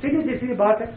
सीधी सीधी बात है।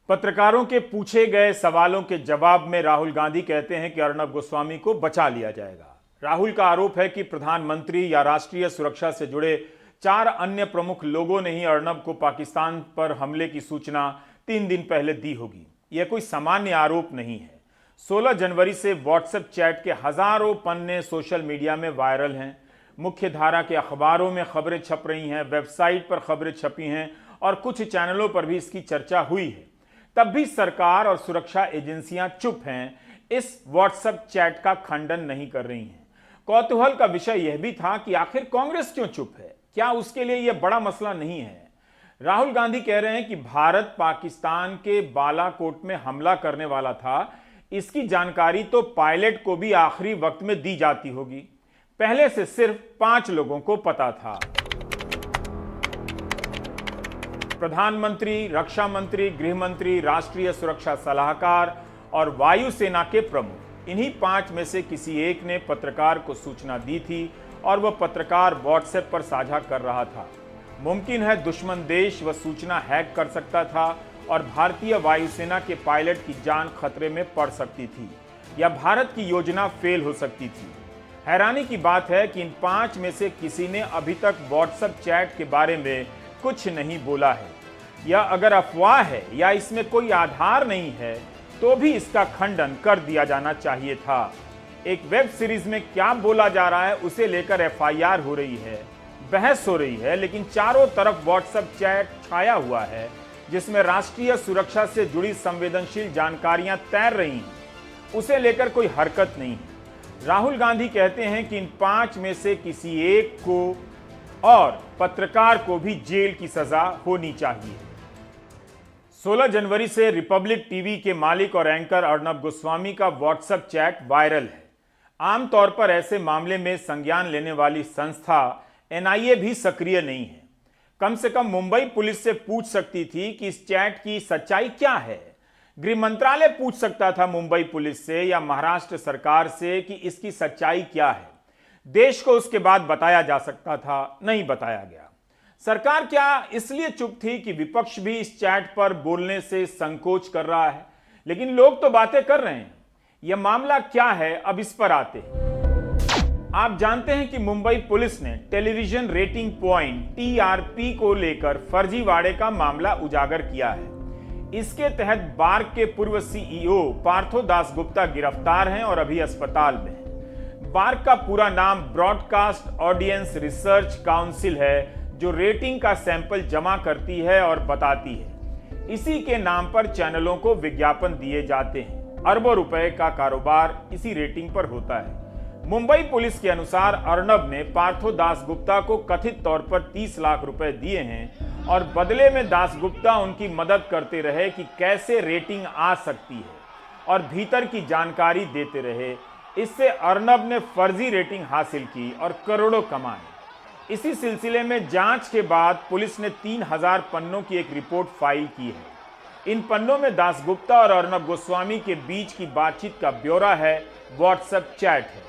पत्रकारों के पूछे गए सवालों के जवाब में राहुल गांधी कहते हैं कि अर्नब गोस्वामी को बचा लिया जाएगा। राहुल का आरोप है कि प्रधानमंत्री या राष्ट्रीय सुरक्षा से जुड़े 4 अन्य प्रमुख लोगों ने ही अर्नब को पाकिस्तान पर हमले की सूचना 3 दिन पहले दी होगी। यह कोई सामान्य आरोप नहीं है। 16 जनवरी से व्हाट्सएप चैट के हजारों पन्ने सोशल मीडिया में वायरल हैं। मुख्य धारा के अखबारों में खबरें छप रही हैं, वेबसाइट पर खबरें छपी हैं और कुछ चैनलों पर भी इसकी चर्चा हुई है। तब भी सरकार और सुरक्षा एजेंसियां चुप हैं, इस व्हाट्सएप चैट का खंडन नहीं कर रही हैं। कौतूहल का विषय यह भी था कि आखिर कांग्रेस क्यों चुप है? क्या उसके लिए यह बड़ा मसला नहीं है? राहुल गांधी कह रहे हैं कि भारत पाकिस्तान के बालाकोट में हमला करने वाला था, इसकी जानकारी तो पायलट को भी आखिरी वक्त में दी जाती होगी। पहले से सिर्फ 5 लोगों को पता था। प्रधानमंत्री, रक्षा मंत्री, गृह मंत्री, राष्ट्रीय सुरक्षा सलाहकार और वायुसेना के प्रमुख, इन्हीं 5 में से किसी एक ने पत्रकार को सूचना दी थी और वह पत्रकार व्हाट्सएप पर साझा कर रहा था। मुमकिन है दुश्मन देश वह सूचना हैक कर सकता था और भारतीय वायुसेना के पायलट की जान खतरे में पड़ सकती थी या भारत की योजना फेल हो सकती थी। हैरानी की बात है कि इन 5 में से किसी ने अभी तक व्हाट्सएप चैट के बारे में कुछ नहीं बोला है। या अगर अफवाह है या इसमें कोई आधार नहीं है तो भी इसका खंडन कर दिया जाना चाहिए था। एक वेब सीरीज में क्या बोला जा रहा है उसे लेकर एफआईआर हो रही है, बहस हो रही है, लेकिन चारों तरफ व्हाट्सएप चैट छाया हुआ है जिसमें राष्ट्रीय सुरक्षा से जुड़ी संवेदनशील जानकारियां तैर रही हैं, उसे लेकर कोई हरकत नहीं है। राहुल गांधी कहते हैं कि इन 5 में से किसी एक को और पत्रकार को भी जेल की सजा होनी चाहिए। 16 जनवरी से रिपब्लिक टीवी के मालिक और एंकर अर्नब गोस्वामी का व्हाट्सएप चैट वायरल है। आमतौर पर ऐसे मामले में संज्ञान लेने वाली संस्था एनआईए भी सक्रिय नहीं है। कम से कम मुंबई पुलिस से पूछ सकती थी कि इस चैट की सच्चाई क्या है। गृह मंत्रालय पूछ सकता था मुंबई पुलिस से या महाराष्ट्र सरकार से कि इसकी सच्चाई क्या है। देश को उसके बाद बताया जा सकता था, नहीं बताया गया। सरकार क्या इसलिए चुप थी कि विपक्ष भी इस चैट पर बोलने से संकोच कर रहा है? लेकिन लोग तो बातें कर रहे हैं। यह मामला क्या है, अब इस पर आते हैं। आप जानते हैं कि मुंबई पुलिस ने टेलीविजन रेटिंग पॉइंट टीआरपी को लेकर फर्जीवाड़े का मामला उजागर किया है। इसके तहत बार्क के पूर्व सीईओ पार्थो दासगुप्ता गिरफ्तार हैं और अभी अस्पताल में हैं। बार्क का पूरा नाम ब्रॉडकास्ट ऑडियंस रिसर्च काउंसिल है, जो रेटिंग का सैंपल जमा करती है और बताती है। इसी के नाम पर चैनलों को विज्ञापन दिए जाते हैं। अरबों रुपए का कारोबार इसी रेटिंग पर होता है। मुंबई पुलिस के अनुसार अर्नब ने पार्थो दासगुप्ता को कथित तौर पर 30 लाख रुपए दिए हैं और बदले में दासगुप्ता उनकी मदद करते रहे कि कैसे रेटिंग आ सकती है और भीतर की जानकारी देते रहे। इससे अर्नब ने फर्जी रेटिंग हासिल की और करोड़ों कमाए। इसी सिलसिले में जांच के बाद पुलिस ने 3000 पन्नों की एक रिपोर्ट फाइल की है। इन पन्नों में दासगुप्ता और अर्नब गोस्वामी के बीच की बातचीत का ब्यौरा है, व्हाट्सएप चैट है।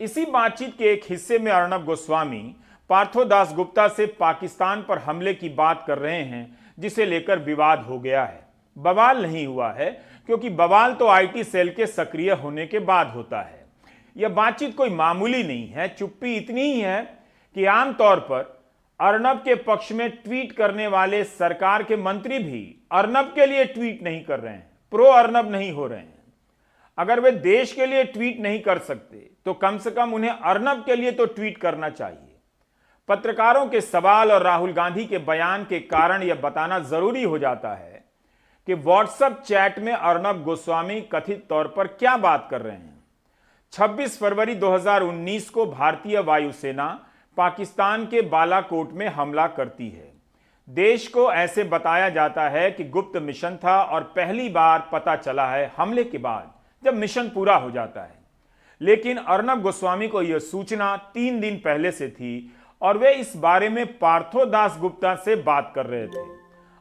इसी बातचीत के एक हिस्से में अर्नब गोस्वामी पार्थो दासगुप्ता से पाकिस्तान पर हमले की बात कर रहे हैं, जिसे लेकर विवाद हो गया है। बवाल नहीं हुआ है, क्योंकि बवाल तो आईटी सेल के सक्रिय होने के बाद होता है। यह बातचीत कोई मामूली नहीं है। चुप्पी इतनी ही है कि आमतौर पर अर्नब के पक्ष में ट्वीट करने वाले सरकार के मंत्री भी अर्नब के लिए ट्वीट नहीं कर रहे हैं, प्रो अर्नब नहीं हो रहे हैं। अगर वे देश के लिए ट्वीट नहीं कर सकते तो कम से कम उन्हें अर्नब के लिए तो ट्वीट करना चाहिए। पत्रकारों के सवाल और राहुल गांधी के बयान के कारण यह बताना जरूरी हो जाता है कि व्हाट्सएप चैट में अर्नब गोस्वामी कथित तौर पर क्या बात कर रहे हैं। 26 फरवरी 2019 को भारतीय वायुसेना पाकिस्तान के बालाकोट में हमला करती है। देश को ऐसे बताया जाता है कि गुप्त मिशन था और पहली बार पता चला है हमले के बाद, जब मिशन पूरा हो जाता है। लेकिन अर्नब गोस्वामी को यह सूचना 3 दिन पहले से थी और वे इस बारे में पार्थो दासगुप्ता से बात कर रहे थे।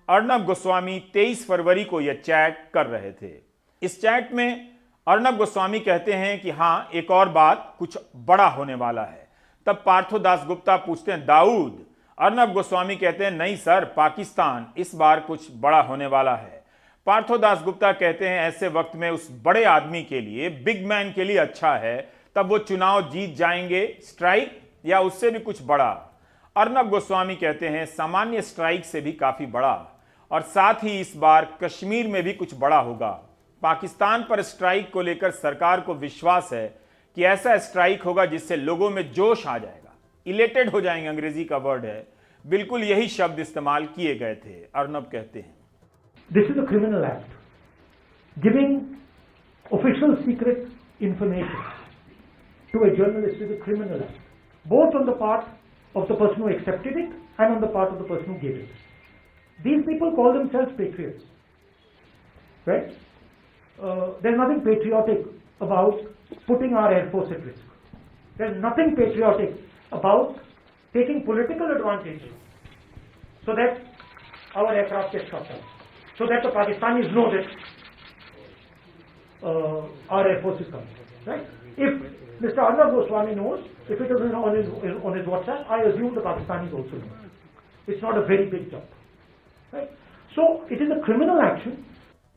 अर्नब गोस्वामी 23 फरवरी को यह चैट कर रहे थे। इस चैट में अर्नब गोस्वामी कहते हैं कि हाँ, एक और बात, कुछ बड़ा होने वाला है। तब पार्थो दासगुप्ता पूछते हैं, दाऊद, अर्नब गोस्वामी कहते हैं नहीं सर, पाकिस्तान इस बार कुछ बड़ा होने वाला है। पार्थो दास गुप्ता कहते हैं ऐसे वक्त में उस बड़े आदमी के लिए, बिग मैन के लिए अच्छा है, तब वो चुनाव जीत जाएंगे, स्ट्राइक या उससे भी कुछ बड़ा। अर्नब गोस्वामी कहते हैं सामान्य स्ट्राइक से भी काफी बड़ा, और साथ ही इस बार कश्मीर में भी कुछ बड़ा होगा। पाकिस्तान पर स्ट्राइक को लेकर सरकार को विश्वास है कि ऐसा स्ट्राइक होगा जिससे लोगों में जोश आ जाएगा, इलेटेड हो जाएंगे, अंग्रेजी का वर्ड है, बिल्कुल यही शब्द इस्तेमाल किए गए थे। अर्नब कहते हैं this is a criminal act, giving official secret information to a journalist is a criminal act, both on the part of the person who accepted it and on the part of the person who gave it. These people call themselves patriots, right? There's nothing patriotic about putting our Air Force at risk. There's nothing patriotic about taking political advantage so that our aircraft get shot down, so that the Pakistanis know that our Air Force is coming, right? If Mr. Arnab Goswami knows, if it is on his WhatsApp, I assume the Pakistanis also know. It's not a very big jump. Right? So it is a criminal action.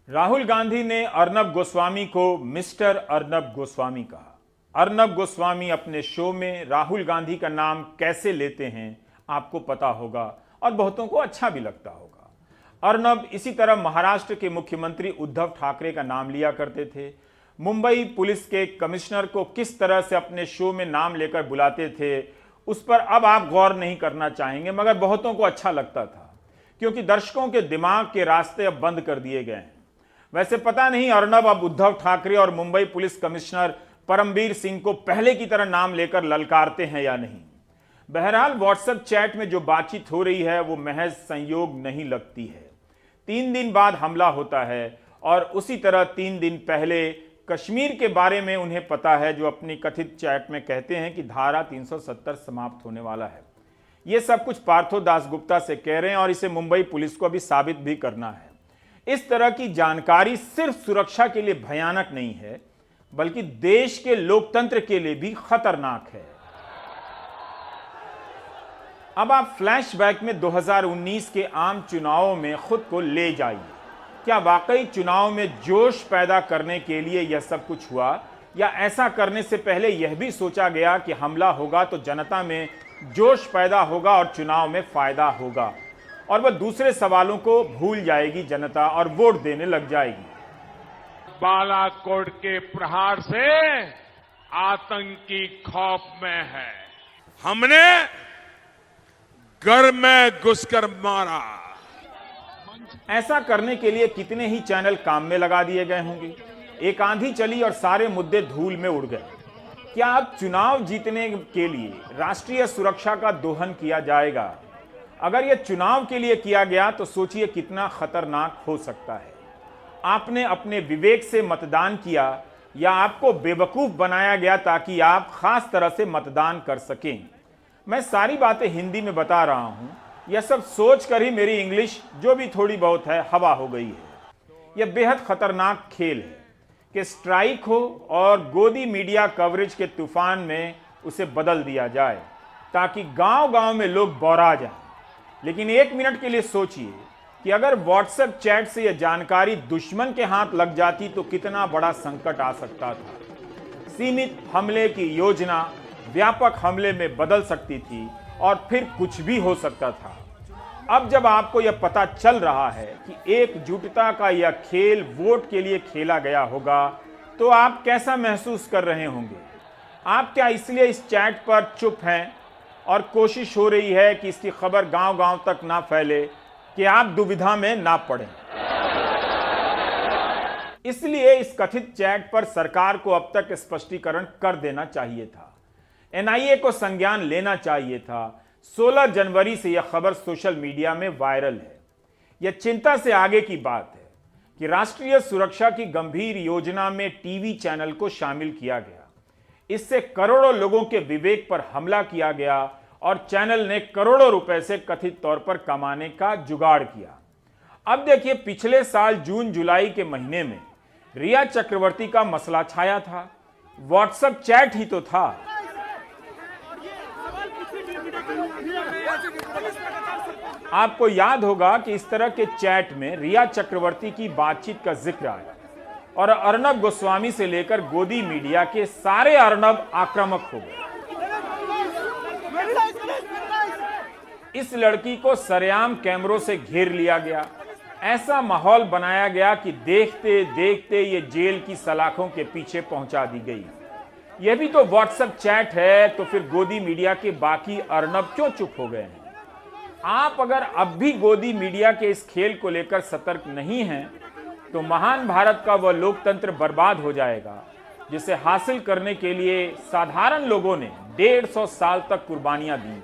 Rahul Gandhi ने अर्नब गोस्वामी को mister Arnab Goswami कहा। अर्नब गोस्वामी अपने show में राहुल गांधी का नाम कैसे लेते हैं आपको पता होगा, और बहुतों को अच्छा भी लगता होगा। अर्नब इसी तरह महाराष्ट्र के मुख्यमंत्री उद्धव ठाकरे का नाम लिया करते थे। मुंबई पुलिस के कमिश्नर को किस तरह से अपने शो में नाम लेकर बुलाते थे उस पर अब आप गौर नहीं करना चाहेंगे, मगर बहुतों को अच्छा लगता था, क्योंकि दर्शकों के दिमाग के रास्ते अब बंद कर दिए गए हैं। वैसे पता नहीं अर्नब अब उद्धव ठाकरे और मुंबई पुलिस कमिश्नर परमबीर सिंह को पहले की तरह नाम लेकर ललकारते हैं या नहीं। बहरहाल व्हाट्सएप चैट में जो बातचीत हो रही है वो महज संयोग नहीं लगती है। 3 दिन बाद हमला होता है और उसी तरह 3 दिन पहले कश्मीर के बारे में उन्हें पता है, जो अपनी कथित चैट में कहते हैं कि धारा 370 समाप्त होने वाला है। ये सब कुछ पार्थो दास गुप्ता से कह रहे हैं और इसे मुंबई पुलिस को भी साबित भी करना है। इस तरह की जानकारी सिर्फ सुरक्षा के लिए भयानक नहीं है, बल्कि देश के लोकतंत्र के लिए भी खतरनाक है। अब आप फ्लैशबैक में 2019 के आम चुनावों में खुद को ले जाइए। क्या वाकई चुनाव में जोश पैदा करने के लिए यह सब कुछ हुआ, या ऐसा करने से पहले यह भी सोचा गया कि हमला होगा तो जनता में जोश पैदा होगा और चुनाव में फायदा होगा, और वह दूसरे सवालों को भूल जाएगी जनता और वोट देने लग जाएगी। बालाकोट के प्रहार से आतंकी खौफ में है, हमने घर में घुसकर मारा। ऐसा करने के लिए कितने ही चैनल काम में लगा दिए गए होंगे। एक आंधी चली और सारे मुद्दे धूल में उड़ गए। क्या अब चुनाव जीतने के लिए राष्ट्रीय सुरक्षा का दोहन किया जाएगा? अगर यह चुनाव के लिए किया गया तो सोचिए कितना खतरनाक हो सकता है। आपने अपने विवेक से मतदान किया या आपको बेवकूफ बनाया गया ताकि आप खास तरह से मतदान कर सकें? मैं सारी बातें हिंदी में बता रहा हूं, यह सब सोचकर ही मेरी इंग्लिश जो भी थोड़ी बहुत है हवा हो गई है। यह बेहद खतरनाक खेल है कि स्ट्राइक हो और गोदी मीडिया कवरेज के तूफान में उसे बदल दिया जाए ताकि गांव-गांव में लोग बौरा जाएं। लेकिन 1 मिनट के लिए सोचिए कि अगर व्हाट्सएप चैट से यह जानकारी दुश्मन के हाथ लग जाती तो कितना बड़ा संकट आ सकता था। सीमित हमले की योजना व्यापक हमले में बदल सकती थी और फिर कुछ भी हो सकता था। अब जब आपको यह पता चल रहा है कि एकजुटता का यह खेल वोट के लिए खेला गया होगा, तो आप कैसा महसूस कर रहे होंगे? आप क्या इसलिए इस चैट पर चुप हैं और कोशिश हो रही है कि इसकी खबर गांव-गांव तक ना फैले कि आप दुविधा में ना पड़ें? इसलिए इस कथित चैट पर सरकार को अब तक स्पष्टीकरण कर देना चाहिए था। एनआईए को संज्ञान लेना चाहिए था। 16 जनवरी से यह खबर सोशल मीडिया में वायरल है। यह चिंता से आगे की बात है कि राष्ट्रीय सुरक्षा की गंभीर योजना में टीवी चैनल को शामिल किया गया। इससे करोड़ों लोगों के विवेक पर हमला किया गया और चैनल ने करोड़ों रुपए से कथित तौर पर कमाने का जुगाड़ किया। अब देखिए, पिछले साल जून जुलाई के महीने में रिया चक्रवर्ती का मसला छाया था। व्हाट्सएप चैट ही तो था। आपको याद होगा कि इस तरह के चैट में रिया चक्रवर्ती की बातचीत का जिक्र आया और अर्नब गोस्वामी से लेकर गोदी मीडिया के सारे अर्नब आक्रामक हो गए। इस लड़की को सरेआम कैमरों से घेर लिया गया, ऐसा माहौल बनाया गया कि देखते देखते ये जेल की सलाखों के पीछे पहुंचा दी गई। यह भी तो व्हाट्सएप चैट है, तो फिर गोदी मीडिया के बाकी अर्नब क्यों चुप हो गए हैं? आप अगर अब भी गोदी मीडिया के इस खेल को लेकर सतर्क नहीं हैं, तो महान भारत का वह लोकतंत्र बर्बाद हो जाएगा जिसे हासिल करने के लिए साधारण लोगों ने 150 साल तक कुर्बानियां दी,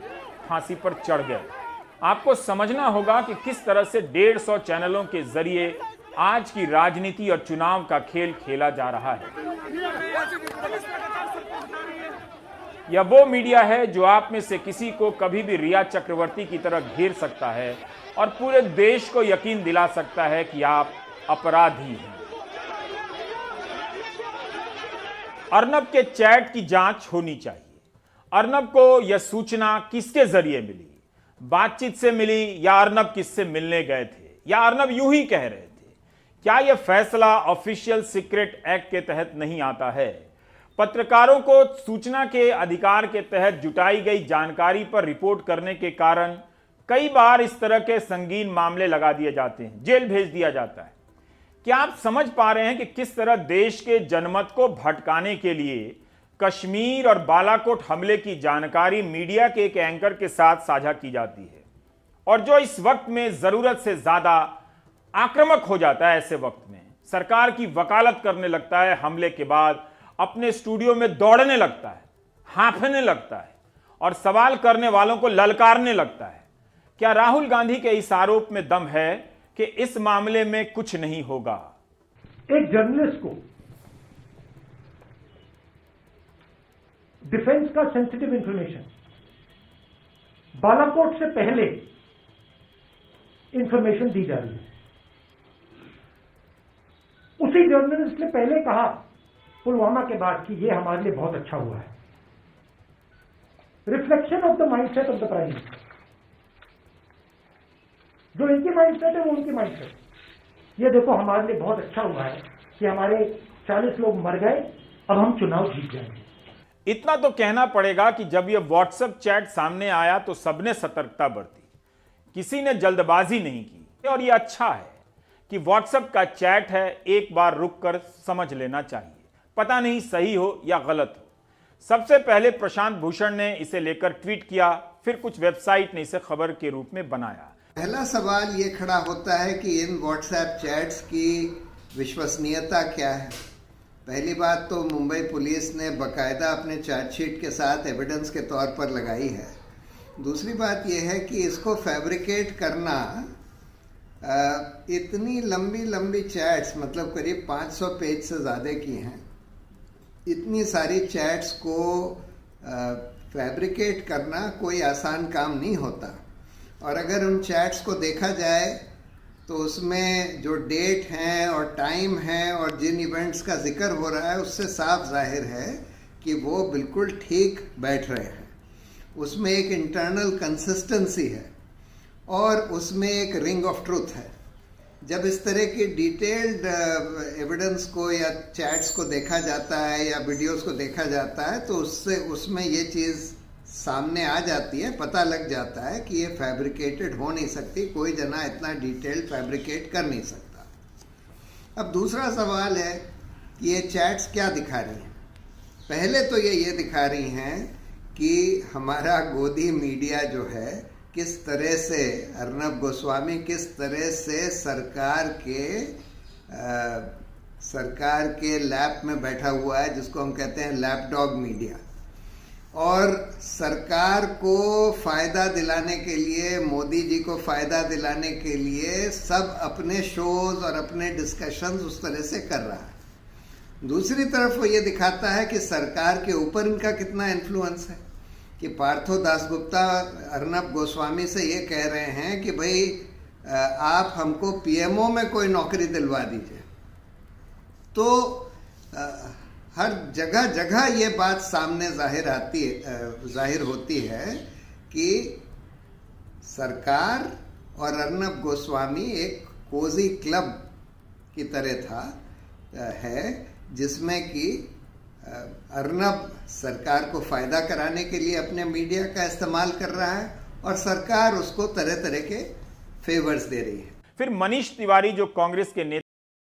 फांसी पर चढ़ गए। आपको समझना होगा कि किस तरह से 150 चैनलों के जरिए आज की राजनीति और चुनाव का खेल खेला जा रहा है। यह वो मीडिया है जो आप में से किसी को कभी भी रिया चक्रवर्ती की तरह घेर सकता है और पूरे देश को यकीन दिला सकता है कि आप अपराधी हैं। अर्नब के चैट की जांच होनी चाहिए। अर्नब को यह सूचना किसके जरिए मिली? बातचीत से मिली या अर्नब किससे मिलने गए थे, या अर्नब यूं ही कह रहे थे? क्या यह फैसला ऑफिशियल सीक्रेट एक्ट के तहत नहीं आता है? पत्रकारों को सूचना के अधिकार के तहत जुटाई गई जानकारी पर रिपोर्ट करने के कारण कई बार इस तरह के संगीन मामले लगा दिए जाते हैं, जेल भेज दिया जाता है। क्या आप समझ पा रहे हैं कि किस तरह देश के जनमत को भटकाने के लिए कश्मीर और बालाकोट हमले की जानकारी मीडिया के एक एंकर के साथ साझा की जाती है, और जो इस वक्त में जरूरत से ज्यादा आक्रामक हो जाता है, ऐसे वक्त में सरकार की वकालत करने लगता है, हमले के बाद अपने स्टूडियो में दौड़ने लगता है, हांफने लगता है और सवाल करने वालों को ललकारने लगता है। क्या राहुल गांधी के इस आरोप में दम है कि इस मामले में कुछ नहीं होगा? एक जर्नलिस्ट को डिफेंस का सेंसिटिव इंफॉर्मेशन बालाकोट से पहले इंफॉर्मेशन दी जा रही है। उसी जर्नलिस्ट ने पहले कहा पुलवामा के बाद कि यह हमारे लिए बहुत अच्छा हुआ है। Reflection of the mindset of the prime minister. जो इनकी माइंडसेट है वो उनकी माइंडसेट। ये देखो हमारे लिए बहुत अच्छा हुआ है कि हमारे 40 लोग मर गए, अब हम चुनाव जीत जाएंगे। इतना तो कहना पड़ेगा कि जब यह व्हाट्सएप चैट सामने आया तो सबने सतर्कता बरती, किसी ने जल्दबाजी नहीं की। और यह अच्छा है कि व्हाट्सएप का चैट है, एक बार रुककर समझ लेना चाहिए, पता नहीं सही हो या गलत हो। सबसे पहले प्रशांत भूषण ने इसे लेकर ट्वीट किया, फिर कुछ वेबसाइट ने इसे खबर के रूप में बनाया। पहला सवाल ये खड़ा होता है कि इन व्हाट्सएप चैट्स की विश्वसनीयता क्या है। पहली बात तो मुंबई पुलिस ने बकायदा अपने चार्जशीट के साथ एविडेंस के तौर पर लगाई है। दूसरी बात यह है कि इसको फैब्रिकेट करना, इतनी लंबी लंबी चैट्स, मतलब करीब 500 पेज से ज़्यादा की हैं, इतनी सारी चैट्स को फैब्रिकेट करना कोई आसान काम नहीं होता। और अगर उन चैट्स को देखा जाए तो उसमें जो डेट हैं और टाइम है और जिन इवेंट्स का जिक्र हो रहा है उससे साफ जाहिर है कि वो बिल्कुल ठीक बैठ रहे हैं। उसमें एक इंटरनल कंसिस्टेंसी है और उसमें एक रिंग ऑफ ट्रूथ है। जब इस तरह की डिटेल्ड एविडेंस को या चैट्स को देखा जाता है या वीडियोस को देखा जाता है तो उसमें ये चीज़ सामने आ जाती है, पता लग जाता है कि ये फैब्रिकेटेड हो नहीं सकती, कोई जना इतना डिटेल्ड फैब्रिकेट कर नहीं सकता। अब दूसरा सवाल है कि ये चैट्स क्या दिखा रही हैं। पहले तो ये दिखा रही हैं कि हमारा गोदी मीडिया जो है किस तरह से, अर्नब गोस्वामी किस तरह से सरकार के लैप में बैठा हुआ है, जिसको हम कहते हैं लैपडॉग मीडिया, और सरकार को फायदा दिलाने के लिए, मोदी जी को फायदा दिलाने के लिए सब अपने शोज और अपने डिस्कशंस उस तरह से कर रहा है। दूसरी तरफ वो ये दिखाता है कि सरकार के ऊपर इनका कितना इन्फ्लुएंस है, कि पार्थो दासगुप्ता अर्नब गोस्वामी से ये कह रहे हैं कि भाई आप हमको पीएमओ में कोई नौकरी दिलवा दीजिए। तो हर जगह जगह ये बात सामने जाहिर होती है कि सरकार और अर्नब गोस्वामी एक कोजी क्लब की तरह था है, जिसमें कि अर्नब सरकार को फायदा कराने के लिए अपने मीडिया का इस्तेमाल कर रहा है और सरकार उसको तरह तरह के फेवर्स दे रही है। फिर मनीष तिवारी, जो कांग्रेस के नेता